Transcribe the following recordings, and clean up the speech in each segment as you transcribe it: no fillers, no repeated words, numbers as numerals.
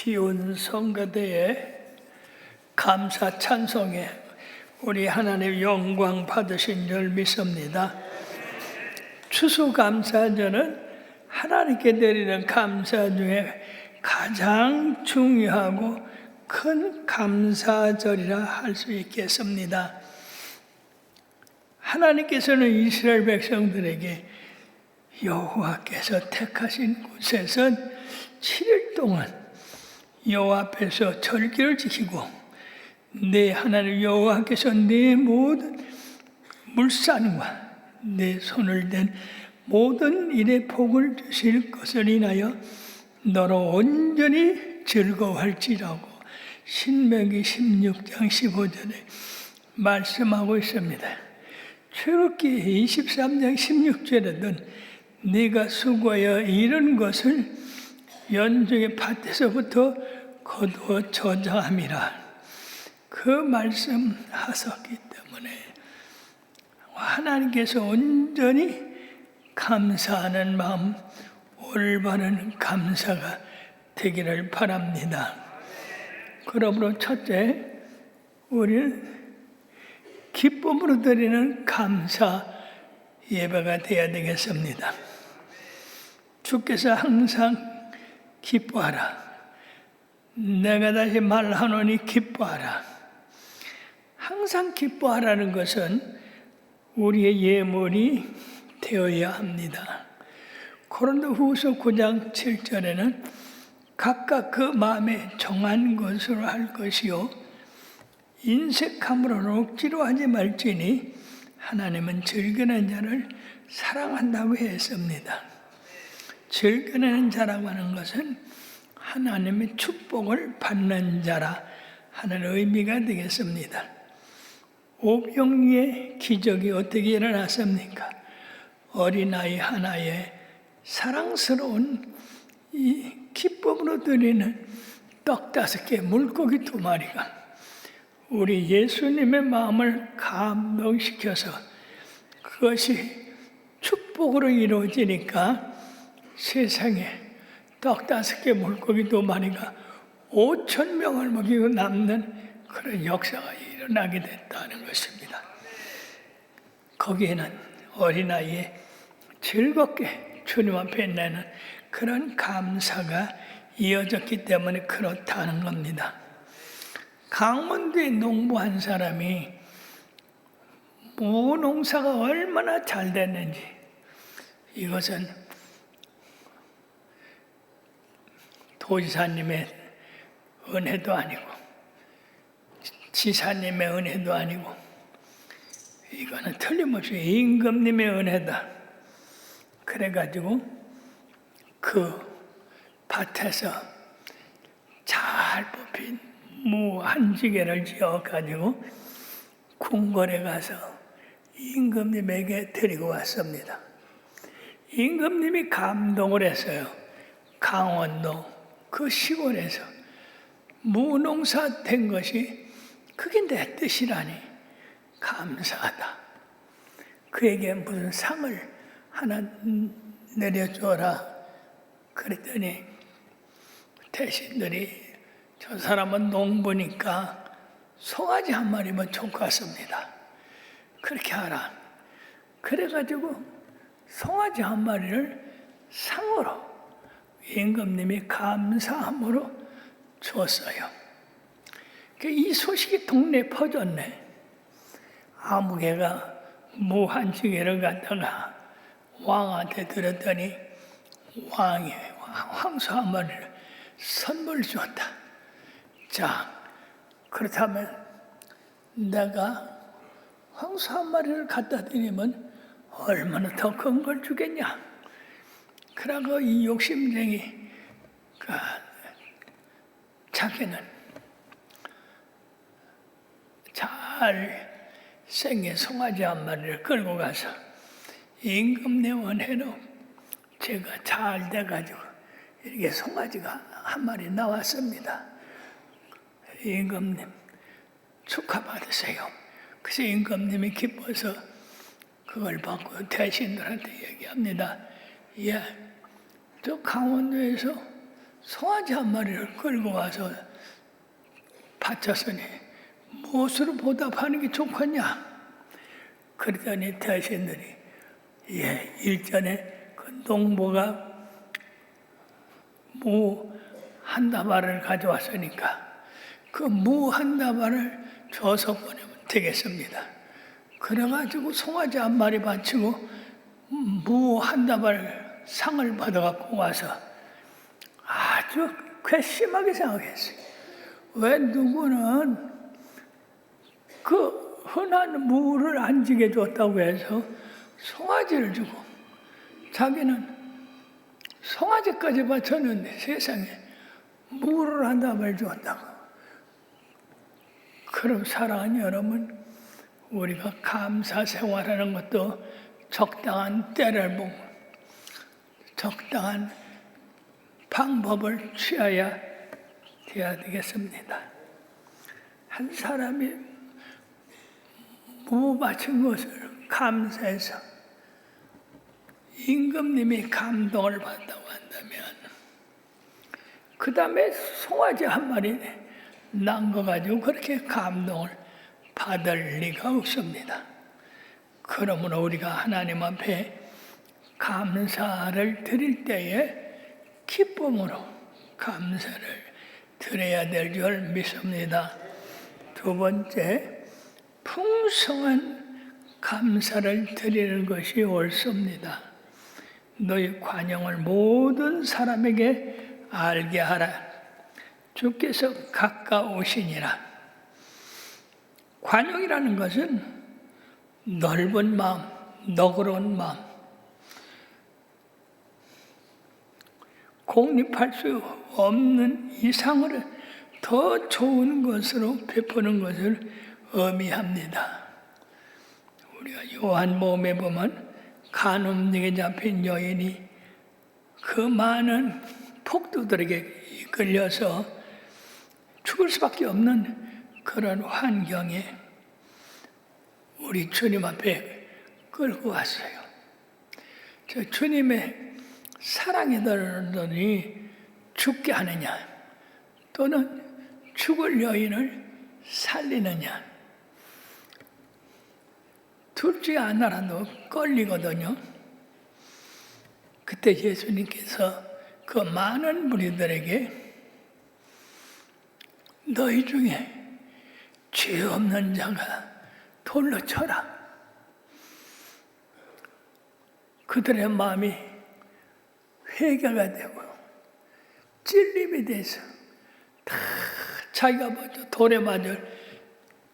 기운 성가대의 감사 찬송에 우리 하나님 영광 받으신 줄 믿습니다. 추수감사절은 하나님께 드리는 감사 중에 가장 중요하고 큰 감사절이라 할 수 있겠습니다. 하나님께서는 이스라엘 백성들에게 여호와께서 택하신 곳에선 7일 동안 여호와 앞에서 절기를 지키고 내 하나님 여호와께서 내 모든 물산과 내 손을 댄 모든 일에 복을 주실 것을 인하여 너로 온전히 즐거워할지라고 신명기 16장 15절에 말씀하고 있습니다. 출애굽기 23장 16절에는 네가 수고하여 이룬 것을 연중의 밭에서부터 거두어 저장함이라. 그 말씀 하셨기 때문에 하나님께서 온전히 감사하는 마음, 올바른 감사가 되기를 바랍니다. 그러므로 첫째, 우리는 기쁨으로 드리는 감사 예배가 되어야 되겠습니다. 주께서 항상 기뻐하라. 내가 다시 말하노니 기뻐하라. 항상 기뻐하라는 것은 우리의 예물이 되어야 합니다. 고린도후서 9장 7절에는 각각 그 마음에 정한 것으로 할 것이요 인색함으로는 억지로 하지 말지니 하나님은 즐기는 자를 사랑한다고 했습니다. 즐기는 자라고 하는 것은 하나님의 축복을 받는 자라 하는 의미가 되겠습니다. 오병이의 기적이 어떻게 일어났습니까? 어린아이 하나에 사랑스러운 이 기쁨으로 드리는 떡 5개, 물고기 2마리가 우리 예수님의 마음을 감동시켜서 그것이 축복으로 이루어지니까 세상에 떡 5개, 물고기 2마리가 5,000명을 먹이고 남는 그런 역사가 일어나게 됐다는 것입니다. 거기에는 어린아이의 즐겁게 주님 앞에 내는 그런 감사가 이어졌기 때문에 그렇다는 겁니다. 강원도에 농부한 사람이 무농사가 얼마나 잘 됐는지, 이것은 도지사님의 은혜도 아니고 지사님의 은혜도 아니고 이거는 틀림없이 임금님의 은혜다. 그래가지고 그 밭에서 잘 뽑힌 무 1지개를 지어가지고 궁궐에 가서 임금님에게 드리고 왔습니다. 임금님이 감동을 했어요. 강원도 그 시골에서 무농사 된 것이 그게 내 뜻이라니 감사하다. 그에게 무슨 상을 하나 내려줘라. 그랬더니 대신들이 저 사람은 농부니까 송아지 1마리면 좋겠습니다. 그렇게 하라. 그래가지고 송아지 1마리를 상으로 임금님이 감사함으로 줬어요. 이 소식이 동네에 퍼졌네. 아무개가 무 1지개를 갖다가 왕한테 들었더니 왕이 황소 1마리를 선물 줬다. 자, 그렇다면 내가 황소 1마리를 갖다 드리면 얼마나 더 큰 걸 주겠냐. 그러고 이 욕심쟁이 자기는 잘 생긴 송아지 1마리를 끌고 가서 임금님 은혜로 제가 잘 돼가지고 이렇게 송아지가 1마리 나왔습니다. 임금님 축하받으세요. 그래서 임금님이 기뻐서 그걸 받고 대신들한테 얘기합니다. 예, 저 강원도에서 송아지 한 마리를 끌고 와서 바쳤으니 무엇으로 보답하는 게 좋겠냐? 그러더니 대신들이 일전에 그 농부가 무 한 다발을 가져왔으니까 그 무 한 다발을 줘서 보내면 되겠습니다. 그래가지고 송아지 한 마리 바치고 무 한 다발 상을 받아갖고 와서 아주 괘씸하게 생각했어요. 왜 누구는 그 흔한 무를 안 지게 줬다고 해서 송아지를 주고 자기는 송아지까지 바쳤는데 세상에 무를 한 다발 줬다고. 그럼 사랑하는 여러분, 우리가 감사 생활하는 것도 적당한 때를 보고 적당한 방법을 취해야 돼야 되겠습니다. 한 사람이 무 바친 것을 감사해서 임금님이 감동을 받다고 한다면 그 다음에 송아지 한 마리 난 거 가지고 그렇게 감동을 받을 리가 없습니다. 그러므로 우리가 하나님 앞에 감사를 드릴 때에 기쁨으로 감사를 드려야 될 줄 믿습니다. 두 번째, 풍성한 감사를 드리는 것이 옳습니다. 너희 관용을 모든 사람에게 알게 하라. 주께서 가까우시니라. 관용이라는 것은 넓은 마음, 너그러운 마음, 공립할 수 없는 이상으로 더 좋은 것으로 베푸는 것을 의미합니다. 우리가 요한복음에 보면 간음령에 잡힌 여인이 그 많은 폭도들에게 이끌려서 죽을 수밖에 없는 그런 환경에 우리 주님 앞에 끌고 왔어요. 저 주님의 사랑이 들었더니 죽게 하느냐 또는 죽을 여인을 살리느냐, 둘 중에 하나라도 걸리거든요. 그때 예수님께서 그 많은 무리들에게 너희 중에 죄 없는 자가 돌로 쳐라. 그들의 마음이 회개가 되고 찔림이 돼서 다 자기가 먼저 돌에 맞을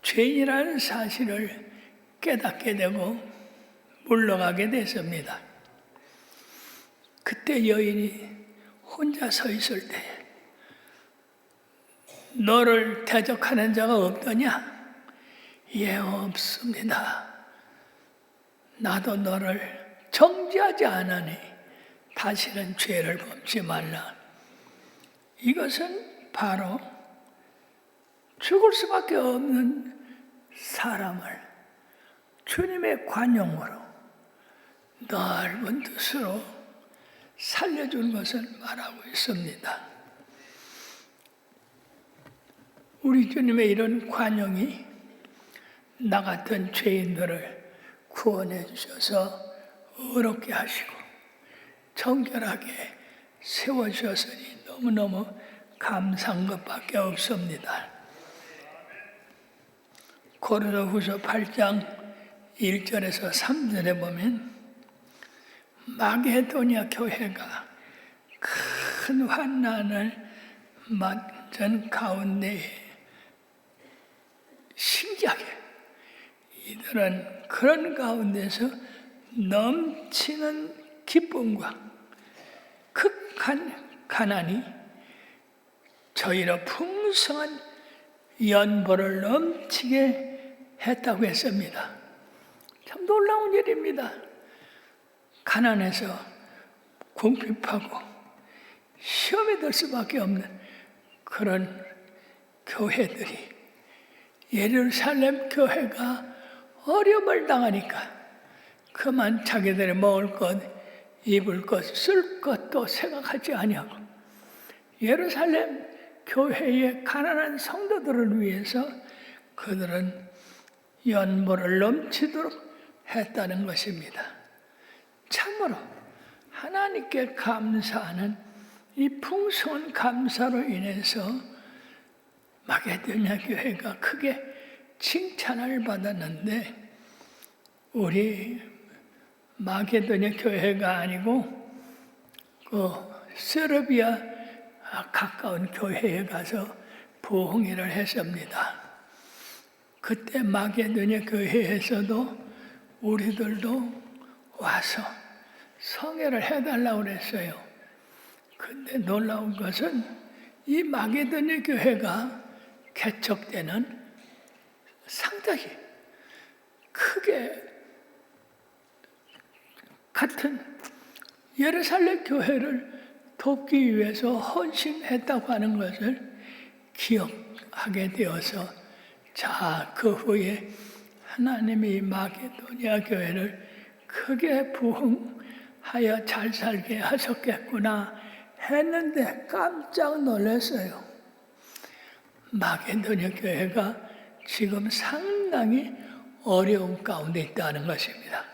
죄인이라는 사실을 깨닫게 되고 물러가게 됐습니다. 그때 여인이 혼자 서 있을 때 너를 대적하는 자가 없더냐? 예, 없습니다. 나도 너를 정죄하지 않으니 다시는 죄를 범치 말라. 이것은 바로 죽을 수밖에 없는 사람을 주님의 관용으로 넓은 뜻으로 살려준 것을 말하고 있습니다. 우리 주님의 이런 관용이 나 같은 죄인들을 구원해 주셔서 의롭게 하시고 정결하게 세워주셨으니 너무너무 감사한 것밖에 없습니다. 고린도후서 8장 1절에서 3절에 보면 마게도냐 교회가 큰 환난을 맞은 가운데 신기하게 이들은 그런 가운데서 넘치는 기쁨과 극한 가난이 저희로 풍성한 연보를 넘치게 했다고 했습니다. 참 놀라운 일입니다. 가난해서 궁핍하고 시험에 들 수밖에 없는 그런 교회들이 예루살렘 교회가 어려움을 당하니까 그만 자기들이 먹을 것, 입을 것, 쓸 것도 생각하지 아니하고 예루살렘 교회의 가난한 성도들을 위해서 그들은 연보를 넘치도록 했다는 것입니다. 참으로 하나님께 감사하는 이 풍성한 감사로 인해서 마게도냐 교회가 크게 칭찬을 받았는데, 우리 마게도냐 교회가 아니고 그 세르비아 가까운 교회에 가서 부흥회를 했습니다. 그때 마게도냐 교회에서도 우리들도 와서 성회를 해달라고 그랬어요. 근데 놀라운 것은 이 마게도냐 교회가 개척되는 상당히 크게 같은 예루살렘 교회를 돕기 위해서 헌신했다고 하는 것을 기억하게 되어서, 자, 그 후에 하나님이 마게도냐 교회를 크게 부흥하여 잘 살게 하셨겠구나 했는데 깜짝 놀랐어요. 마게도냐 교회가 지금 상당히 어려운 가운데 있다는 것입니다.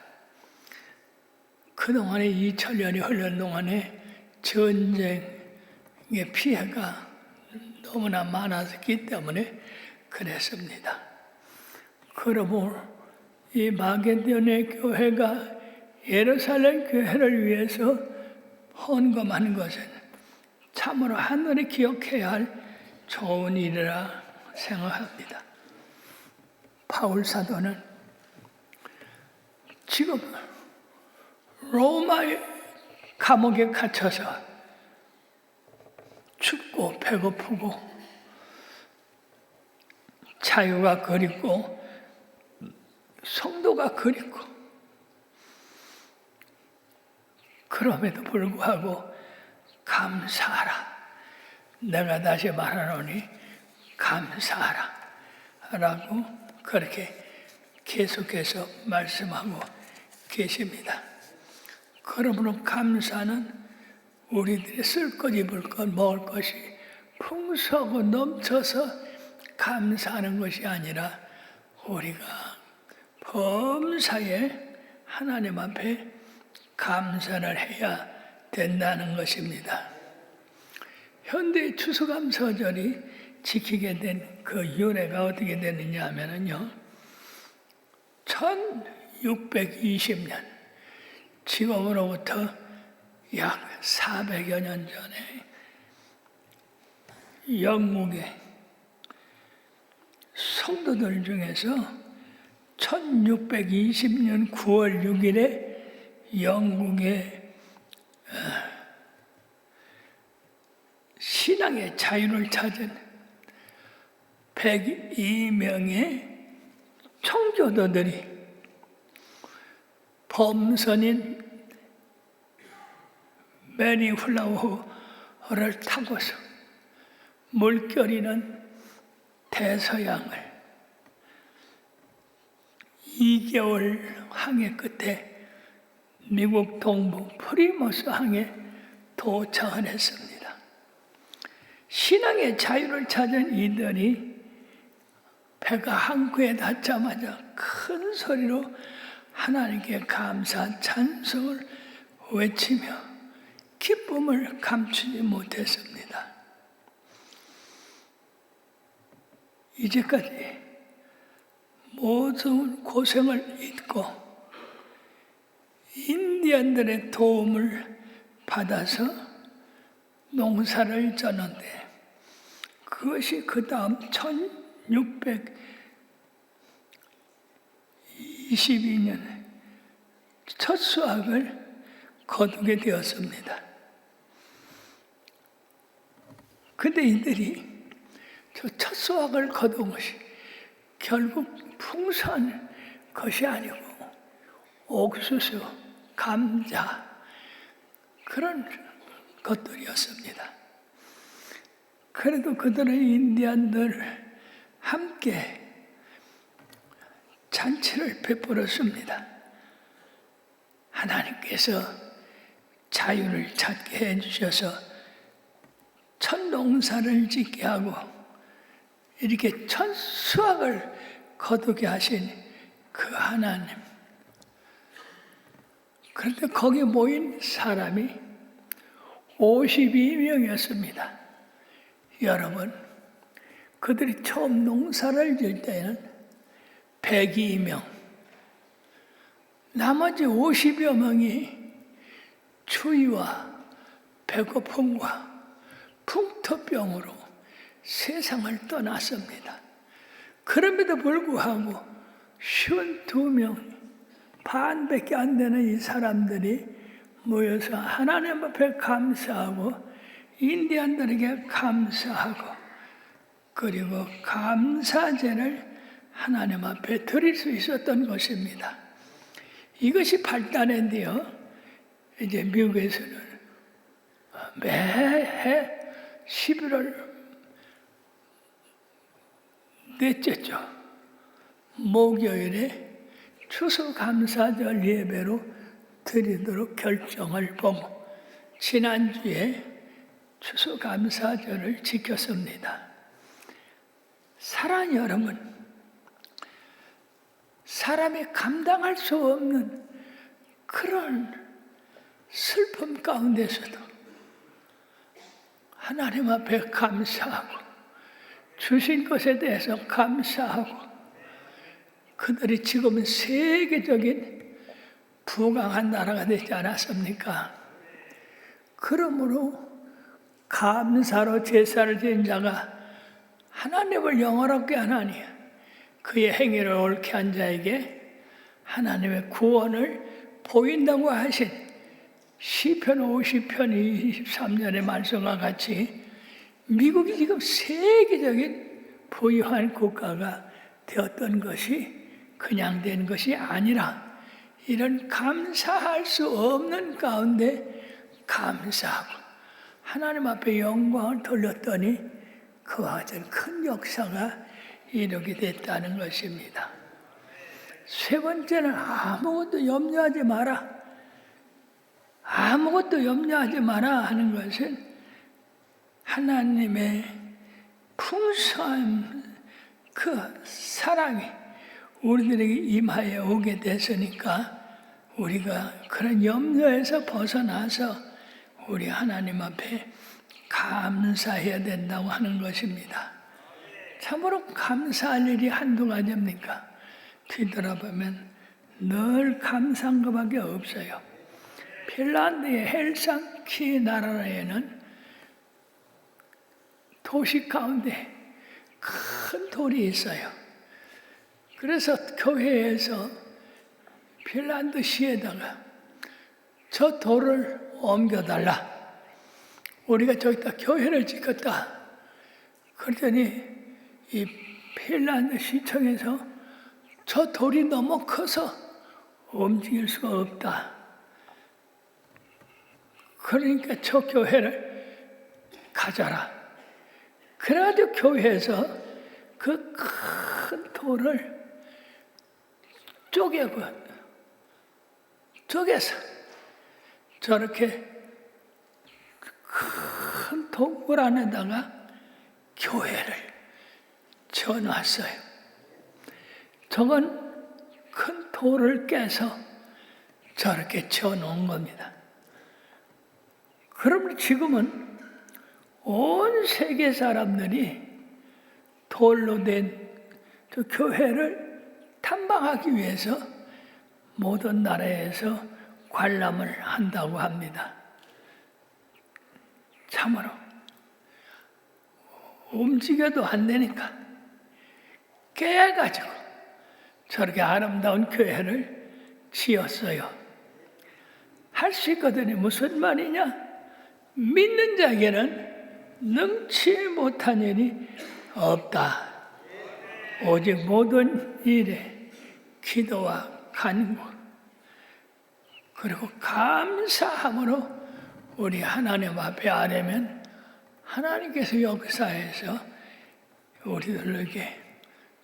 그동안에 2000년이 흐른 동안에 전쟁의 피해가 너무나 많았기 때문에 그랬습니다. 그러므로 이 마게도냐 교회가 예루살렘 교회를 위해서 헌금하는 것은 참으로 하늘이 기억해야 할 좋은 일이라 생각합니다. 바울 사도는 지금 로마의 감옥에 갇혀서 춥고 배고프고 자유가 그립고 성도가 그립고, 그럼에도 불구하고 감사하라, 내가 다시 말하노니 감사하라 라고 그렇게 계속해서 말씀하고 계십니다. 그러므로 감사는 우리들이 쓸 것, 입을 것, 먹을 것이 풍성하고 넘쳐서 감사하는 것이 아니라 우리가 범사에 하나님 앞에 감사를 해야 된다는 것입니다. 현대 추수감사절이 지키게 된 그 윤회가 어떻게 되느냐 하면요, 1620년, 지금으로부터 약 400여 년 전에 영국의 성도들 중에서 1620년 9월 6일에 영국의 신앙의 자유를 찾은 102명의 청교도들이 범선인 메리플라워를 타고서 물결이는 대서양을 2개월 항해 끝에 미국 동부 프리머스 항에 도착을 했습니다. 신앙의 자유를 찾은 이들이 배가 항구에 닿자마자 큰 소리로 하나님께 감사 찬송을 외치며 기쁨을 감추지 못했습니다. 이제까지 모든 고생을 잊고 인디언들의 도움을 받아서 농사를 졌는데, 그것이 그 다음 1622년에 첫 수확을 거두게 되었습니다. 근데 이들이 저 첫 수확을 거둔 것이 결국 풍성한 것이 아니고 옥수수, 감자 그런 것들이었습니다. 그래도 그들은 인디안들 함께 잔치를 베풀었습니다. 하나님께서 자유를 찾게 해주셔서 첫 농사를 짓게 하고 이렇게 첫 수확을 거두게 하신 그 하나님. 그런데 거기 모인 사람이 52명이었습니다. 여러분, 그들이 처음 농사를 질 때는 102명, 나머지 50여 명이 추위와 배고픔과 풍토병으로 세상을 떠났습니다. 그럼에도 불구하고 52명, 반밖에 안 되는 이 사람들이 모여서 하나님 앞에 감사하고 인디안들에게 감사하고 그리고 감사제를 하나님 앞에 드릴 수 있었던 것입니다. 이것이 발달했는데요. 이제 미국에서는 매해 11월 넷째죠. 목요일에 추수감사절 예배로 드리도록 결정을 보고 지난주에 추수감사절을 지켰습니다. 사랑하는 여러분, 사람이 감당할 수 없는 그런 슬픔 가운데서도 하나님 앞에 감사하고 주신 것에 대해서 감사하고 그들이 지금은 세계적인 부강한 나라가 되지 않았습니까? 그러므로 감사로 제사를 지은 자가 하나님을 영화롭게 하나니 그의 행위를 옳게 한 자에게 하나님의 구원을 보인다고 하신 시편 50편 23절의 말씀과 같이 미국이 지금 세계적인 부유한 국가가 되었던 것이 그냥 된 것이 아니라 이런 감사할 수 없는 가운데 감사하고 하나님 앞에 영광을 돌렸더니 그와 같은 큰 역사가 이루게 됐다는 것입니다. 세 번째는 아무것도 염려하지 마라. 아무것도 염려하지 마라 하는 것은 하나님의 풍성한 그 사랑이 우리들에게 임하여 오게 됐으니까 우리가 그런 염려에서 벗어나서 우리 하나님 앞에 감사해야 된다고 하는 것입니다. 참으로 감사할 일이 한두 가지입니까? 뒤돌아보면 늘 감사한 것밖에 없어요. 핀란드의 헬싱키 나라에는 도시 가운데 큰 돌이 있어요. 그래서 교회에서 핀란드 시에다가 저 돌을 옮겨달라. 우리가 저기다 교회를 짓겠다. 그랬더니 이 핀란드 시청에서 저 돌이 너무 커서 움직일 수가 없다. 그러니까 저 교회를 가져라. 그래가지고 교회에서 그 큰 돌을 쪼개서 저렇게 큰 동굴 안에다가 교회를 쳐놨어요. 저건 큰 돌을 깨서 저렇게 쳐놓은 겁니다. 그러면 지금은 온 세계 사람들이 돌로 된 그 교회를 탐방하기 위해서 모든 나라에서 관람을 한다고 합니다. 참으로 움직여도 안 되니까 깨가지고 저렇게 아름다운 교회를 지었어요. 할 수 있거든요. 무슨 말이냐? 믿는 자에게는 능치 못한 일이 없다. 오직 모든 일에 기도와 간구 그리고 감사함으로 우리 하나님 앞에 아뢰면 하나님께서 역사해서 우리들에게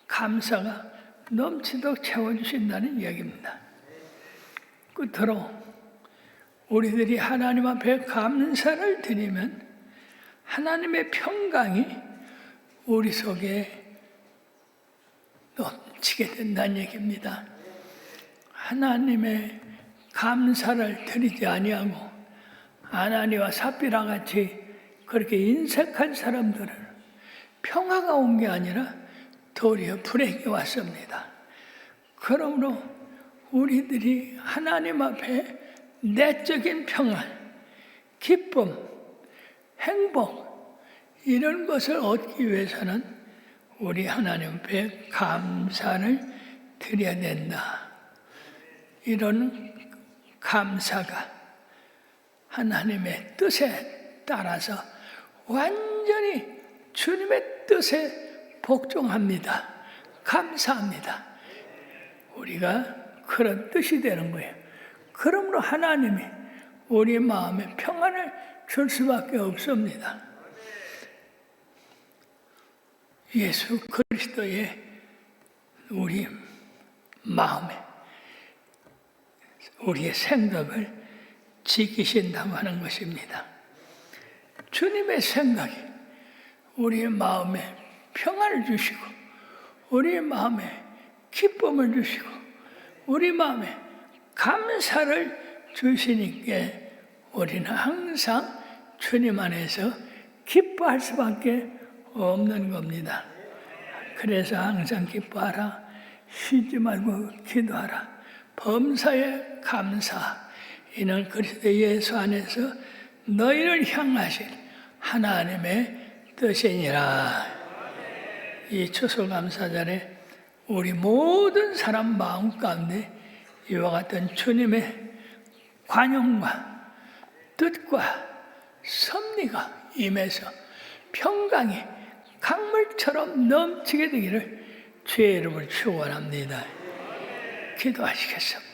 감사가 넘치도록 채워주신다는 이야기입니다. 끝으로 우리들이 하나님 앞에 감사를 드리면 하나님의 평강이 우리 속에 넘치게 된다는 얘기입니다. 하나님의 감사를 드리지 아니하고 아나니와 삽비라 같이 그렇게 인색한 사람들은 평화가 온 게 아니라 도리어 불행이 왔습니다. 그러므로 우리들이 하나님 앞에 내적인 평안, 기쁨, 행복 이런 것을 얻기 위해서는 우리 하나님 앞에 감사를 드려야 된다. 이런 감사가 하나님의 뜻에 따라서 완전히 주님의 뜻에 복종합니다. 감사합니다. 우리가 그런 뜻이 되는 거예요. 그러므로 하나님이 우리 마음에 평안을 줄 수밖에 없습니다. 예수 그리스도의 우리 마음에 우리의 생각을 지키신다고 하는 것입니다. 주님의 생각이 우리의 마음에 평안을 주시고 우리의 마음에 기쁨을 주시고 우리 마음에 감사를 주시니까 우리는 항상 주님 안에서 기뻐할 수밖에 없는 겁니다. 그래서 항상 기뻐하라, 쉬지 말고 기도하라, 범사에 감사, 이는 그리스도 예수 안에서 너희를 향하신 하나님의 뜻이니라. 이 추수감사절에 우리 모든 사람 마음 가운데 이와 같은 주님의 관용과 뜻과 섭리가 임해서 평강이 강물처럼 넘치게 되기를 주의 이름을 축원합니다. 기도하시겠습니다.